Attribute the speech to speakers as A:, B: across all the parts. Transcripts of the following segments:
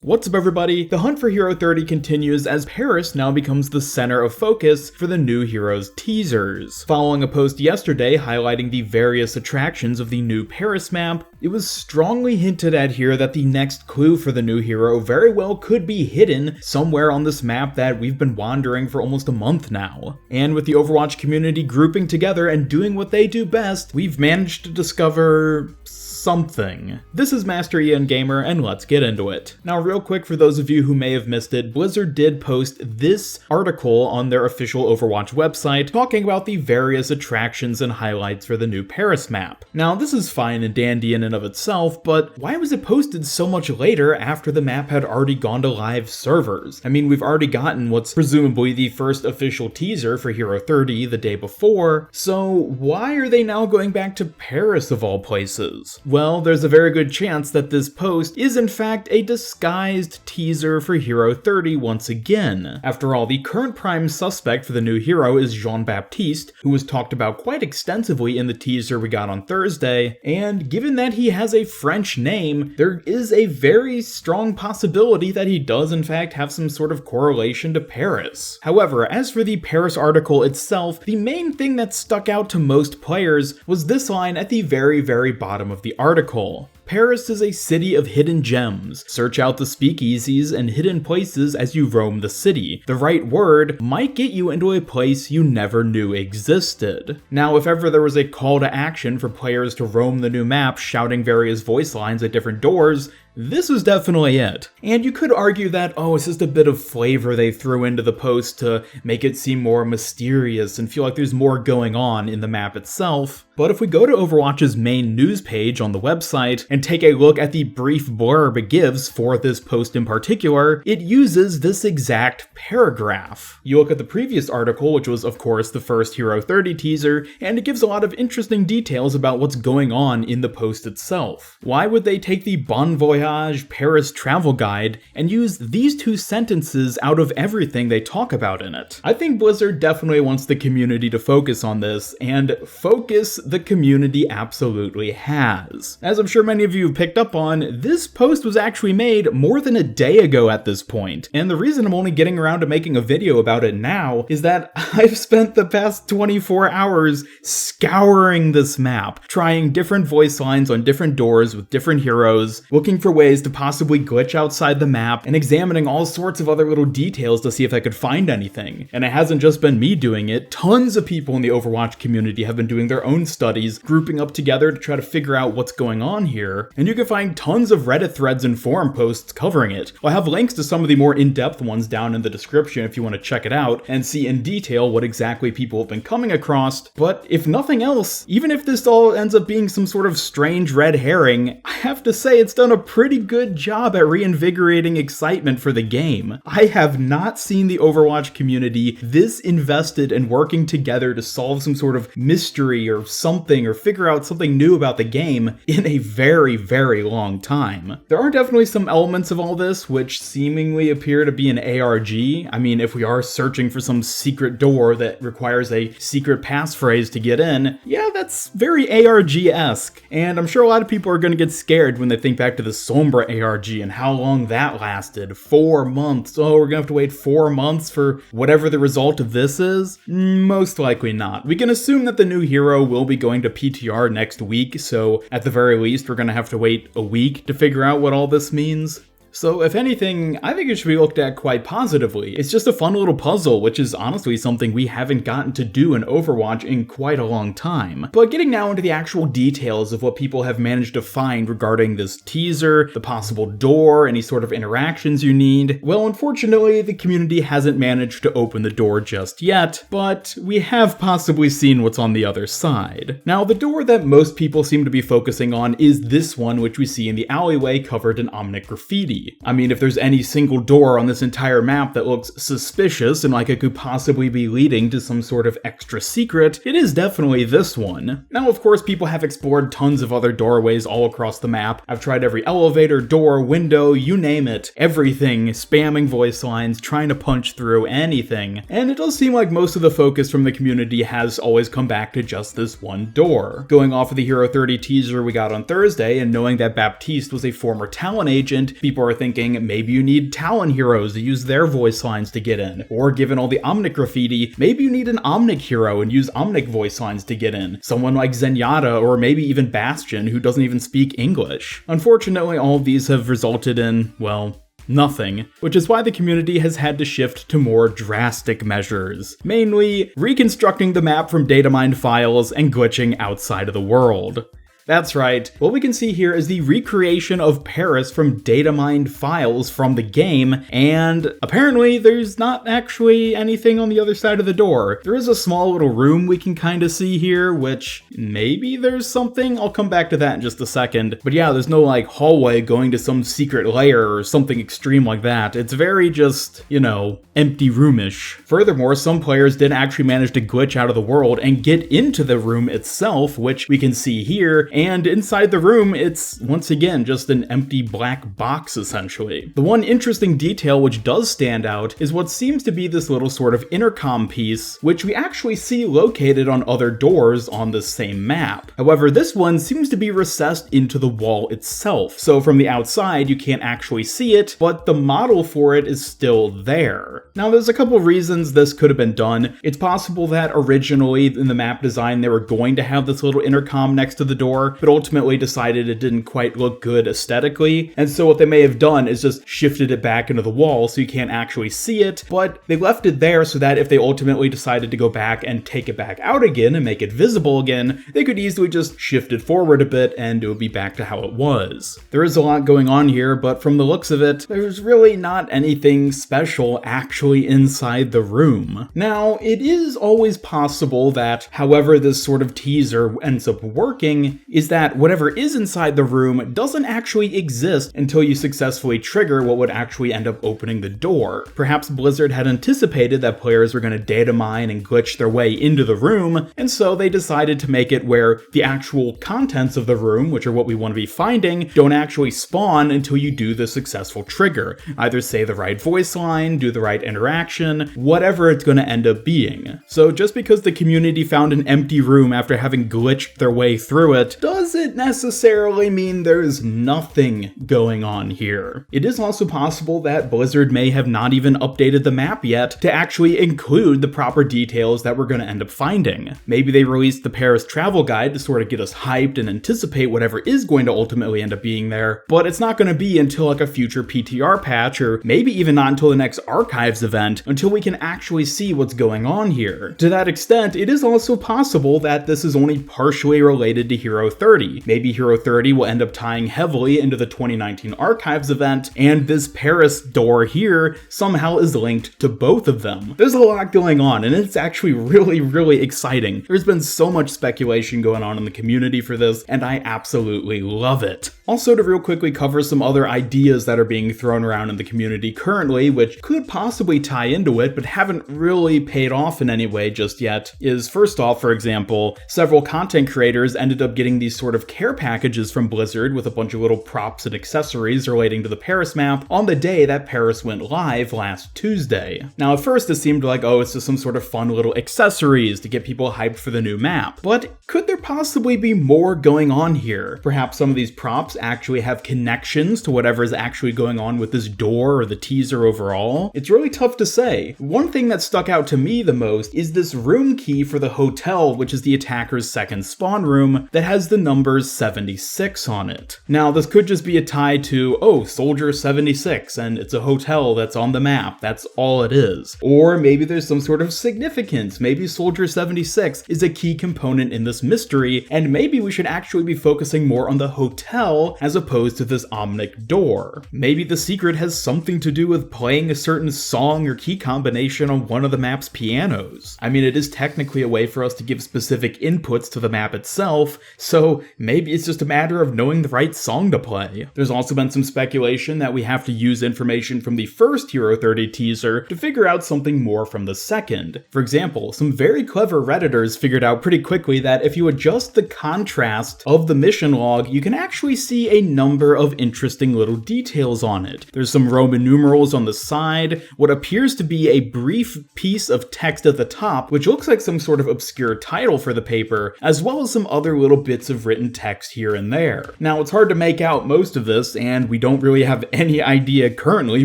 A: What's up everybody? The hunt for Hero 30 continues as Paris now becomes the center of focus for the new Heroes teasers. Following a post yesterday highlighting the various attractions of the new Paris map, it was strongly hinted at here that the next clue for the new hero very well could be hidden somewhere on this map that we've been wandering for almost a month now. And with the Overwatch community grouping together and doing what they do best, we've managed to discover something. This is Master Ian Gamer, and let's get into it. Now real quick, for those of you who may have missed it, Blizzard did post this article on their official Overwatch website talking about the various attractions and highlights for the new Paris map. Now this is fine and dandy in and of itself, but why was it posted so much later after the map had already gone to live servers? I mean, we've already gotten what's presumably the first official teaser for Hero 30 the day before, so why are they now going back to Paris of all places? Well, there's a very good chance that this post is in fact a disguised teaser for Hero 30 once again. After all, the current prime suspect for the new hero is Jean-Baptiste, who was talked about quite extensively in the teaser we got on Thursday, and given that he has a French name, there is a very strong possibility that he does in fact have some sort of correlation to Paris. However, as for the Paris article itself, the main thing that stuck out to most players was this line at the very bottom of the article. Paris is a city of hidden gems. Search out the speakeasies and hidden places as you roam the city. The right word might get you into a place you never knew existed. Now, if ever there was a call to action for players to roam the new map shouting various voice lines at different doors, this was definitely it. And you could argue that, oh, it's just a bit of flavor they threw into the post to make it seem more mysterious and feel like there's more going on in the map itself. But if we go to Overwatch's main news page on the website and take a look at the brief blurb it gives for this post in particular, it uses this exact paragraph. You look at the previous article, which was of course the first Hero 30 teaser, and it gives a lot of interesting details about what's going on in the post itself. Why would they take the Bon Voyage Paris travel guide and use these two sentences out of everything they talk about in it? I think Blizzard definitely wants the community to focus on this, and focus the community absolutely has. As I'm sure many of you have picked up on, this post was actually made more than a day ago at this point, and the reason I'm only getting around to making a video about it now is that I've spent the past 24 hours scouring this map, trying different voice lines on different doors with different heroes, looking for ways to possibly glitch outside the map, and examining all sorts of other little details to see if I could find anything. And it hasn't just been me doing it, tons of people in the Overwatch community have been doing their own studies, grouping up together to try to figure out what's going on here, and you can find tons of Reddit threads and forum posts covering it. I'll have links to some of the more in-depth ones down in the description if you want to check it out and see in detail what exactly people have been coming across, but if nothing else, even if this all ends up being some sort of strange red herring, I have to say it's done a pretty good job at reinvigorating excitement for the game. I have not seen the Overwatch community this invested in working together to solve some sort of mystery or something or figure out something new about the game in a very long time. There are definitely some elements of all this which seemingly appear to be an ARG. I mean, if we are searching for some secret door that requires a secret passphrase to get in, yeah, that's very ARG-esque. And I'm sure a lot of people are going to get scared when they think back to the Sombra ARG and how long that lasted. 4 months. Oh, we're going to have to wait 4 months for whatever the result of this is? Most likely not. We can assume that the new hero will be going to PTR next week, so at the very least, we're going to have to wait a week to figure out what all this means. So if anything, I think it should be looked at quite positively. It's just a fun little puzzle, which is honestly something we haven't gotten to do in Overwatch in quite a long time. But getting now into the actual details of what people have managed to find regarding this teaser, the possible door, any sort of interactions you need, well, unfortunately, the community hasn't managed to open the door just yet, but we have possibly seen what's on the other side. Now, the door that most people seem to be focusing on is this one, which we see in the alleyway covered in Omnic graffiti. I mean, if there's any single door on this entire map that looks suspicious and like it could possibly be leading to some sort of extra secret, it is definitely this one. Now, of course, people have explored tons of other doorways all across the map. I've tried every elevator, door, window, you name it. Everything, spamming voice lines, trying to punch through anything. And it does seem like most of the focus from the community has always come back to just this one door. Going off of the Hero 30 teaser we got on Thursday and knowing that Baptiste was a former Talon agent, people are thinking maybe you need Talon heroes to use their voice lines to get in. Or given all the Omnic graffiti, maybe you need an Omnic hero and use Omnic voice lines to get in. Someone like Zenyatta or maybe even Bastion who doesn't even speak English. Unfortunately, all of these have resulted in, well, nothing, which is why the community has had to shift to more drastic measures, mainly reconstructing the map from data mined files and glitching outside of the world. That's right, what we can see here is the recreation of Paris from data mined files from the game, and apparently there's not actually anything on the other side of the door. There is a small little room we can kind of see here, which maybe there's something? I'll come back to that in just a second. But yeah, there's no like hallway going to some secret lair or something extreme like that. It's very just, you know, empty roomish. Furthermore, some players did actually manage to glitch out of the world and get into the room itself, which we can see here. And inside the room, it's once again just an empty black box essentially. The one interesting detail which does stand out is what seems to be this little sort of intercom piece, which we actually see located on other doors on the same map. However, this one seems to be recessed into the wall itself. So from the outside, you can't actually see it, but the model for it is still there. Now, there's a couple reasons this could have been done. It's possible that originally in the map design, they were going to have this little intercom next to the door, but ultimately decided it didn't quite look good aesthetically. And so what they may have done is just shifted it back into the wall so you can't actually see it, but they left it there so that if they ultimately decided to go back and take it back out again and make it visible again, they could easily just shift it forward a bit and it would be back to how it was. There is a lot going on here, but from the looks of it, there's really not anything special actually inside the room. Now, it is always possible that however this sort of teaser ends up working is that whatever is inside the room doesn't actually exist until you successfully trigger what would actually end up opening the door. Perhaps Blizzard had anticipated that players were going to data mine and glitch their way into the room, and so they decided to make it where the actual contents of the room, which are what we want to be finding, don't actually spawn until you do the successful trigger. Either say the right voice line, do the right interaction, whatever it's going to end up being. So just because the community found an empty room after having glitched their way through it, doesn't necessarily mean there's nothing going on here. It is also possible that Blizzard may have not even updated the map yet to actually include the proper details that we're going to end up finding. Maybe they released the Paris travel guide to sort of get us hyped and anticipate whatever is going to ultimately end up being there, but it's not going to be until like a future PTR patch, or maybe even not until the next Archives event, until we can actually see what's going on here. To that extent, it is also possible that this is only partially related to Hero 30. Maybe Hero 30 will end up tying heavily into the 2019 Archives event, and this Paris door here somehow is linked to both of them. There's a lot going on, and it's actually really exciting. There's been so much speculation going on in the community for this, and I absolutely love it. Also, to real quickly cover some other ideas that are being thrown around in the community currently, which could possibly tie into it, but haven't really paid off in any way just yet, is first off, for example, several content creators ended up getting these sort of care packages from Blizzard with a bunch of little props and accessories relating to the Paris map on the day that Paris went live last Tuesday. Now, at first it seemed like, oh, it's just some sort of fun little accessories to get people hyped for the new map, but could there possibly be more going on here? Perhaps some of these props actually have connections to whatever is actually going on with this door or the teaser overall? It's really tough to say. One thing that stuck out to me the most is this room key for the hotel, which is the attacker's second spawn room, that has the numbers 76 on it. Now, this could just be a tie to, oh, Soldier 76, and it's a hotel that's on the map. That's all it is. Or maybe there's some sort of significance. Maybe Soldier 76 is a key component in this mystery, and maybe we should actually be focusing more on the hotel as opposed to this Omnic door. Maybe the secret has something to do with playing a certain song or key combination on one of the map's pianos. I mean, it is technically a way for us to give specific inputs to the map itself, so maybe it's just a matter of knowing the right song to play. There's also been some speculation that we have to use information from the first Hero 30 teaser to figure out something more from the second. For example, some very clever Redditors figured out pretty quickly that if you adjust the contrast of the mission log, you can actually see see a number of interesting little details on it. There's some Roman numerals on the side, what appears to be a brief piece of text at the top, which looks like some sort of obscure title for the paper, as well as some other little bits of written text here and there. Now, it's hard to make out most of this, and we don't really have any idea currently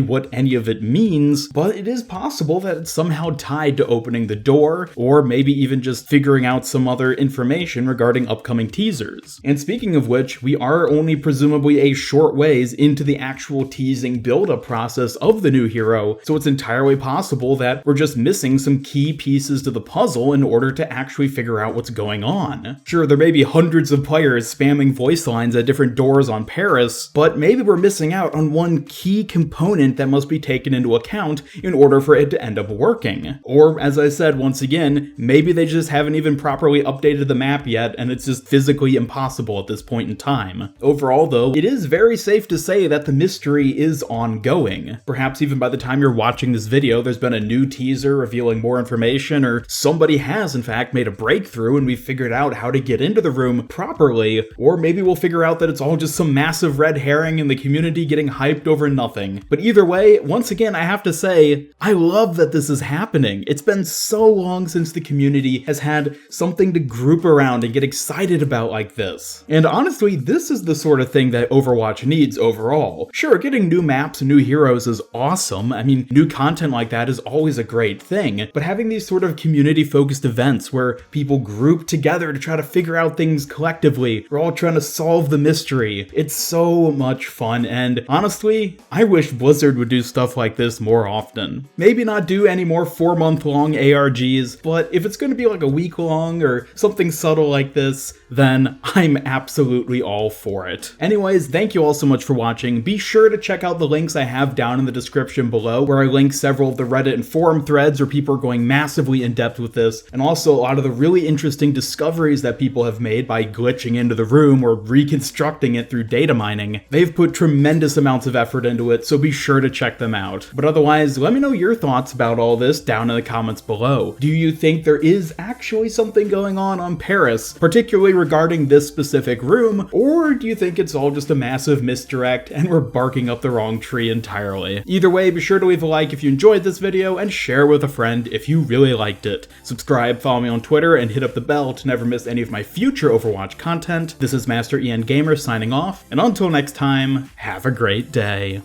A: what any of it means, but it is possible that it's somehow tied to opening the door, or maybe even just figuring out some other information regarding upcoming teasers. And speaking of which, we are only presumably a short ways into the actual teasing build-up process of the new hero, so it's entirely possible that we're just missing some key pieces to the puzzle in order to actually figure out what's going on. Sure, there may be hundreds of players spamming voice lines at different doors on Paris, but maybe we're missing out on one key component that must be taken into account in order for it to end up working. Or, as I said once again, maybe they just haven't even properly updated the map yet and it's just physically impossible at this point in time. Overall though, it is very safe to say that the mystery is ongoing. Perhaps even by the time you're watching this video, there's been a new teaser revealing more information, or somebody has in fact made a breakthrough and we figured out how to get into the room properly, or maybe we'll figure out that it's all just some massive red herring and the community getting hyped over nothing. But either way, once again, I have to say, I love that this is happening. It's been so long since the community has had something to group around and get excited about like this. And honestly, this is the sort of thing that Overwatch needs overall. Sure, getting new maps and new heroes is awesome. I mean, new content like that is always a great thing, but having these sort of community-focused events where people group together to try to figure out things collectively, we're all trying to solve the mystery. It's so much fun, and honestly, I wish Blizzard would do stuff like this more often. Maybe not do any more 4-month-long ARGs, but if it's going to be like a week-long or something subtle like this, then I'm absolutely all for it. Anyways, thank you all so much for watching. Be sure to check out the links I have down in the description below, where I link several of the Reddit and forum threads where people are going massively in depth with this, and also a lot of the really interesting discoveries that people have made by glitching into the room or reconstructing it through data mining. They've put tremendous amounts of effort into it, so be sure to check them out. But otherwise, let me know your thoughts about all this down in the comments below. Do you think there is actually something going on Paris, particularly regarding this specific room, or do you think it's all just a massive misdirect and we're barking up the wrong tree entirely? Either way, be sure to leave a like if you enjoyed this video and share with a friend if you really liked it. Subscribe, follow me on Twitter, and hit up the bell to never miss any of my future Overwatch content. This is Master Ian Gamer signing off, and until next time, have a great day.